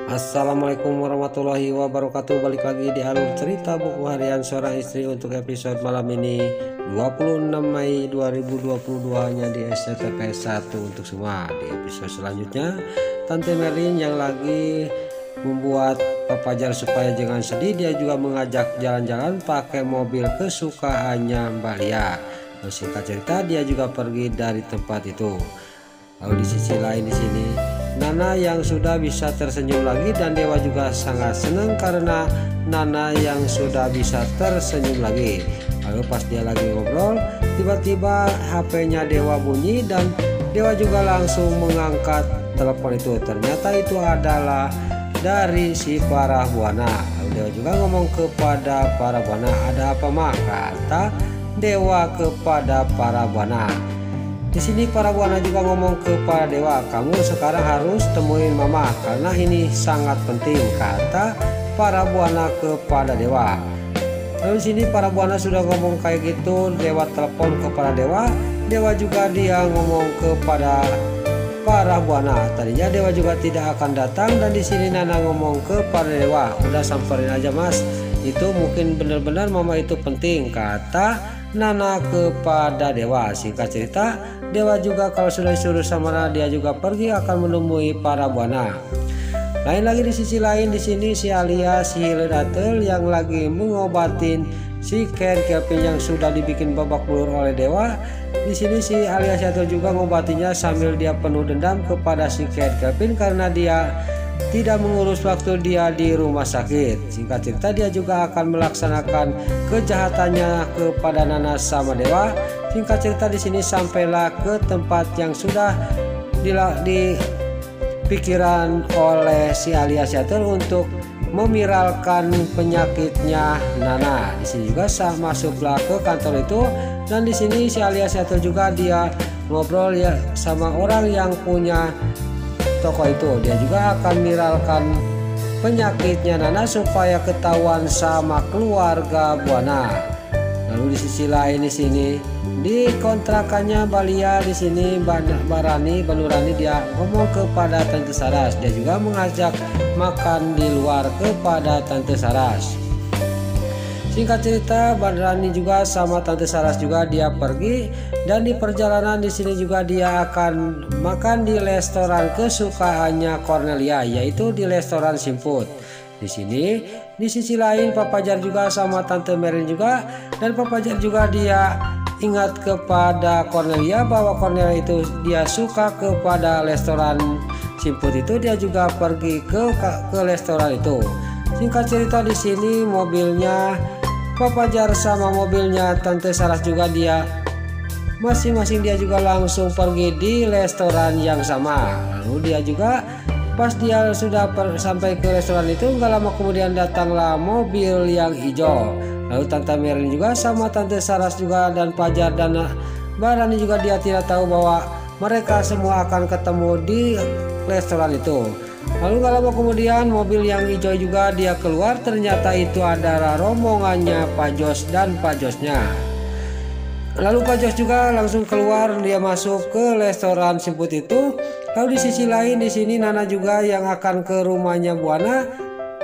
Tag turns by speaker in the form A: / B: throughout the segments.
A: Assalamualaikum warahmatullahi wabarakatuh. Balik lagi di alur cerita buku harian seorang istri untuk episode malam ini 26 Mei 2022 nya di SCTP 1 untuk semua. Di episode selanjutnya Tante Merlin yang lagi membuat Papa Jar supaya jangan sedih, dia juga mengajak jalan-jalan pakai mobil kesukaannya Mbak Lia. Lalu singkat cerita dia juga pergi dari tempat itu. Lalu di sisi lain di sini Nana yang sudah bisa tersenyum lagi, dan Dewa juga sangat senang karena Nana yang sudah bisa tersenyum lagi. Lalu pas dia lagi ngobrol, tiba-tiba HP-nya Dewa bunyi dan Dewa juga langsung mengangkat telepon itu. Ternyata itu adalah dari si Parah Buana. Lalu Dewa juga ngomong kepada Parah Buana, "Ada apa mak?" kata Dewa kepada Parah Buana. Di sini Parah Buana juga ngomong kepada Dewa, "Kamu sekarang harus temuin mama karena ini sangat penting," kata Parah Buana kepada Dewa. Lalu di sini Parah Buana sudah ngomong kayak gitu, Dewa telepon kepada Dewa. Dewa juga dia ngomong kepada Parah Buana. Tadinya Dewa juga tidak akan datang, dan di sini Nana ngomong kepada Dewa, "Udah samperin aja mas, itu mungkin benar-benar mama itu penting," kata Nana kepada Dewa. Singkat cerita, Dewa juga kalau sudah disuruh sama Nana, dia juga pergi akan menemui Parah Buana. Lain lagi di sisi lain di sini si Alia si Ledatel yang lagi mengobatin si Ken Kelvin yang sudah dibikin babak belur oleh Dewa. Di sini si Alia Ledatel juga ngobatinya sambil dia penuh dendam kepada si Ken Kelvin karena dia tidak mengurus waktu dia di rumah sakit. Singkat cerita, dia juga akan melaksanakan kejahatannya kepada Nana sama Dewa. Singkat cerita di sini sampailah ke tempat yang sudah dipikiran oleh si Alia Seattle untuk memiralkan penyakitnya Nana. Di sini juga masuklah ke kantor itu, dan di sini si Alia Seattle juga dia ngobrol ya sama orang yang punya toko itu. Dia juga akan miralkan penyakitnya Nana supaya ketahuan sama keluarga Buana. Lalu di sisi lain di sini di kontrakannya Balia di sini Barani Banurani dia ngomong kepada Tante Saras. Dia juga mengajak makan di luar kepada Tante Saras. Singkat cerita, Banurani juga sama Tante Saras juga dia pergi, dan di perjalanan di sini juga dia akan makan di restoran kesukaannya Cornelia, yaitu di restoran Simput. Di sini di sisi lain Papa Jar juga sama Tante Merlin juga, dan Papa Jar juga dia ingat kepada Cornelia bahwa Cornelia itu dia suka kepada restoran Simput itu. Dia juga pergi ke restoran itu. Singkat cerita di sini mobilnya Papa Jar sama mobilnya Tante Saras juga dia masing-masing dia juga langsung pergi di restoran yang sama. Lalu dia juga pas dia sudah sampai ke restoran itu, nggak lama kemudian datanglah mobil yang hijau. Lalu Tante Merlin juga sama Tante Saras juga dan Pajar dan Barani juga dia tidak tahu bahwa mereka semua akan ketemu di restoran itu. Lalu gak lama kemudian mobil yang hijau juga dia keluar, ternyata itu adalah rombongannya Pak Jos dan Pak Josnya. Lalu Pak Jos juga langsung keluar, dia masuk ke restoran Simput itu. Lalu di sisi lain di sini Nana juga yang akan ke rumahnya Buana.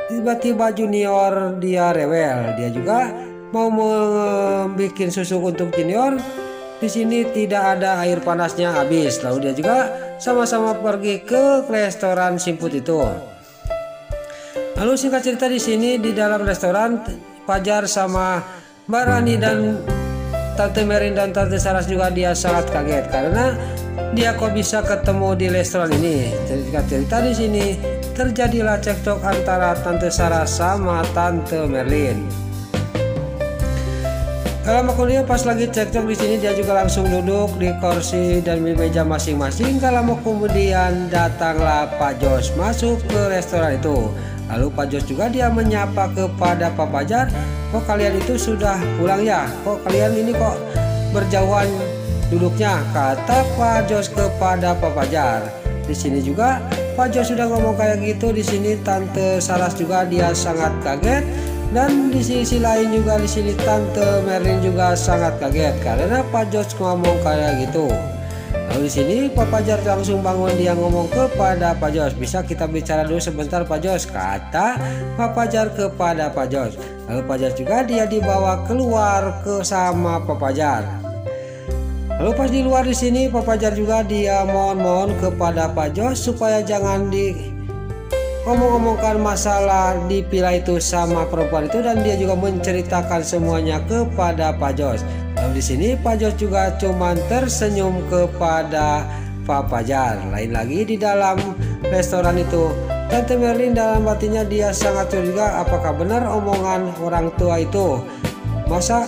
A: Tiba-tiba Junior dia rewel, dia juga mau membuat susu untuk Junior. Di sini tidak ada air panasnya habis. Lalu dia juga sama-sama pergi ke restoran Simput itu. Lalu singkat cerita di sini di dalam restoran Pajar sama Mbak Rani dan Tante Merin dan Tante Saras juga dia sangat kaget karena dia kok bisa ketemu di restoran ini. Singkat cerita di sini terjadilah cekcok antara Tante Saras sama Tante Merlin. Kalau kemudian pas lagi cekcok di sini dia juga langsung duduk di kursi dan di meja masing-masing. Kalau kemudian datanglah Pak Jos masuk ke restoran itu. Lalu Pak Jos juga dia menyapa kepada Papa Jar, "Kok kalian itu sudah pulang ya? Kok kalian ini kok berjauhan duduknya?" kata Pak Jos kepada Papa Jar. Di sini juga Pak Jos sudah ngomong kayak gitu. Di sini Tante Saras juga dia sangat kaget. Dan di sisi lain juga di sini Tante Merlin juga sangat kaget karena Pak Jos ngomong kayak gitu. Lalu di sini Pak Fajar langsung bangun, dia ngomong kepada Pak Jos, "Bisa kita bicara dulu sebentar Pak Jos?" kata Pak Fajar kepada Pak Jos. Lalu Pak Jos juga dia dibawa keluar sama Pak Fajar. Lalu pas di luar di sini Pak Fajar juga dia mohon kepada Pak Jos supaya jangan ngomong-ngomongkan masalah dipilih itu sama perempuan itu, dan dia juga menceritakan semuanya kepada Pak Jos. Lalu di sini Pak Jos juga cuman tersenyum kepada Pak Fajar. Lain lagi di dalam restoran itu, Tante Merlin dalam hatinya dia sangat curiga, apakah benar omongan orang tua itu? Masa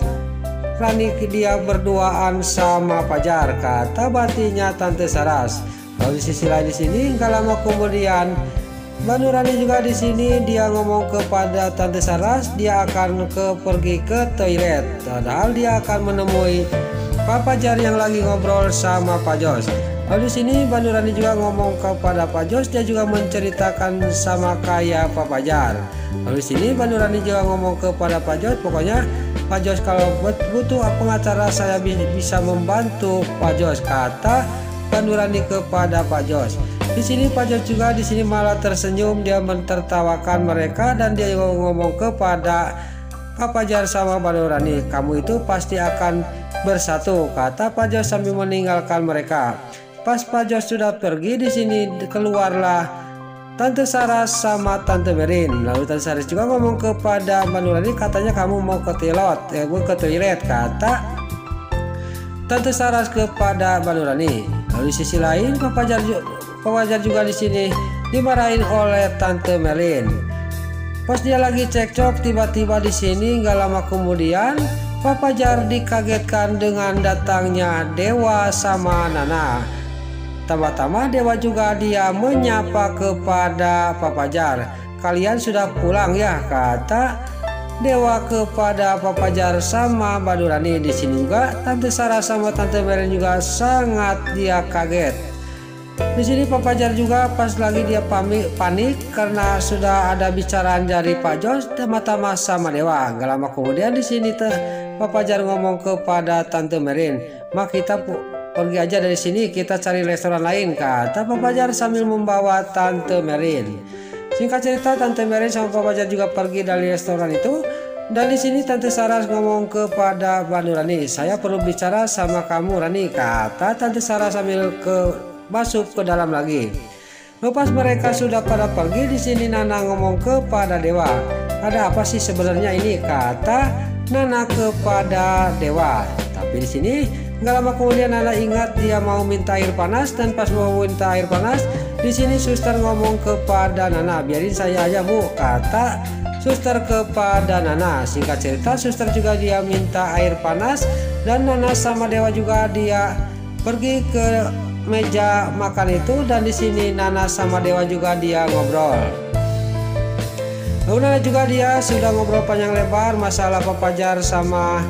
A: Rani dia berduaan sama Fajar, kata batinnya Tante Saras. Lalu di sisi lain di sini nggak lama kemudian Mbak Nurani juga di sini dia ngomong kepada Tante Saras dia akan pergi ke toilet, padahal dia akan menemui Pak Fajar yang lagi ngobrol sama Pak Jos. Lalu di sini Mbak Nurani juga ngomong kepada Pak Jos, dia juga menceritakan sama kayak Pak Fajar. Lalu di sini Mbak Nurani juga ngomong kepada Pak Jos, pokoknya Pak Jos kalau butuh pengacara saya bisa membantu Pak Jos, kata Mbak Nurani kepada Pak Jos. Di sini Pak Jos juga di sini malah tersenyum, dia mentertawakan mereka dan dia ngomong kepada Pak Fajar sama Mbak Nurani, "Kamu itu pasti akan bersatu," kata Pak Jos sambil meninggalkan mereka. Pas Pak Jos sudah pergi di sini keluarlah Tante Saras sama Tante Merin. Lalu Tante Saras juga ngomong kepada Mbak Nurani, katanya kamu mau ke toilet, kata Tante Saras kepada Mbak Nurani. Lalu di sisi lain Pak Fajar juga di sini dimarahin oleh Tante Merlin. Pas dia lagi cekcok, tiba-tiba di sini nggak lama kemudian Pak Fajar dikagetkan dengan datangnya Dewa sama Nana. Tambah-tambah Dewa juga dia menyapa kepada Pak Fajar, "Kalian sudah pulang ya?" kata Dewa kepada Pak Fajar sama Mbak Nurani. Di sini juga Tante Sarah sama Tante Merlin juga sangat dia kaget. Di sini Pak Fajar juga pas lagi dia panik karena sudah ada bicaraan dari Pak Jos mata-mata sama Dewa. Gak lama kemudian di sini Pak Fajar ngomong kepada Tante Merin, "Mak, kita pergi aja dari sini, kita cari restoran lain," kata Pak Fajar sambil membawa Tante Merin. Singkat cerita, Tante Merin sama Pak Fajar juga pergi dari restoran itu. Dan di sini Tante Sarah ngomong kepada Mbak Nurani, "Saya perlu bicara sama kamu, Rani," kata Tante Sarah sambil masuk ke dalam lagi. Lepas mereka sudah pada pergi, di sini Nana ngomong kepada Dewa, "Ada apa sih sebenarnya ini?" kata Nana kepada Dewa. Tapi di sini nggak lama kemudian Nana ingat dia mau minta air panas, dan pas mau minta air panas, di sini suster ngomong kepada Nana, "Biarin saya aja, Bu," kata suster kepada Nana. Singkat cerita, suster juga dia minta air panas, dan Nana sama Dewa juga dia pergi ke meja makan itu, dan di sini Nana sama Dewa juga dia ngobrol. Lalu Nana juga dia sudah ngobrol panjang lebar masalah Pak Fajar sama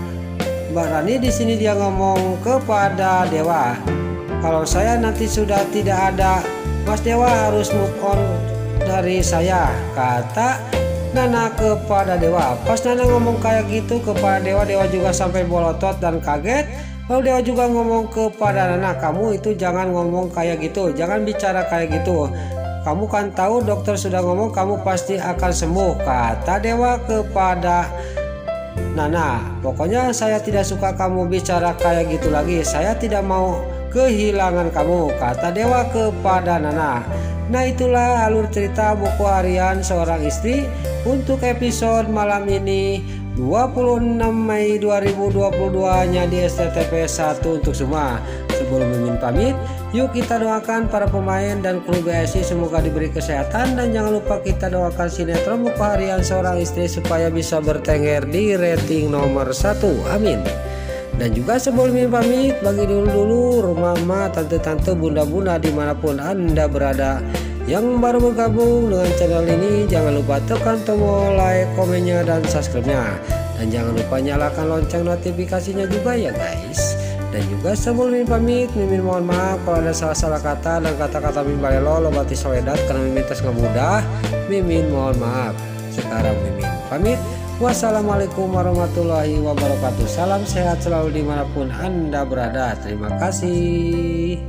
A: Mbak Rani. Di sini dia ngomong kepada Dewa, "Kalau saya nanti sudah tidak ada, Mas Dewa harus move on dari saya," kata Nana kepada Dewa. Pas Nana ngomong kayak gitu kepada Dewa, Dewa juga sampai bolotot dan kaget. Lalu Dewa juga ngomong kepada Nana, "Kamu itu jangan ngomong kayak gitu, jangan bicara kayak gitu. Kamu kan tahu dokter sudah ngomong kamu pasti akan sembuh," kata Dewa kepada Nana. "Pokoknya saya tidak suka kamu bicara kayak gitu lagi, saya tidak mau kehilangan kamu," kata Dewa kepada Nana. Nah, itulah alur cerita buku harian seorang istri untuk episode malam ini 26 Mei 2022 nya di STTP 1 untuk semua. Sebelum Mimin pamit, yuk kita doakan para pemain dan kru BSI semoga diberi kesehatan, dan jangan lupa kita doakan sinetron buku harian seorang istri supaya bisa bertengger di rating nomor 1. Amin. Dan juga sebelum Mimin pamit, bagi dulu mama, tante-tante, bunda-bunda dimanapun Anda berada yang baru bergabung dengan channel ini, jangan lupa tekan tombol like, komennya, dan subscribe-nya. Dan jangan lupa nyalakan lonceng notifikasinya juga ya guys. Dan juga sebelum Mimin pamit, Mimin mohon maaf kalau ada salah-salah kata dan kata-kata Mimin balelo lobati soedat karena Mimin tes nggak mudah. Mimin mohon maaf. Sekarang Mimin pamit. Wassalamualaikum warahmatullahi wabarakatuh. Salam sehat selalu dimanapun Anda berada. Terima kasih.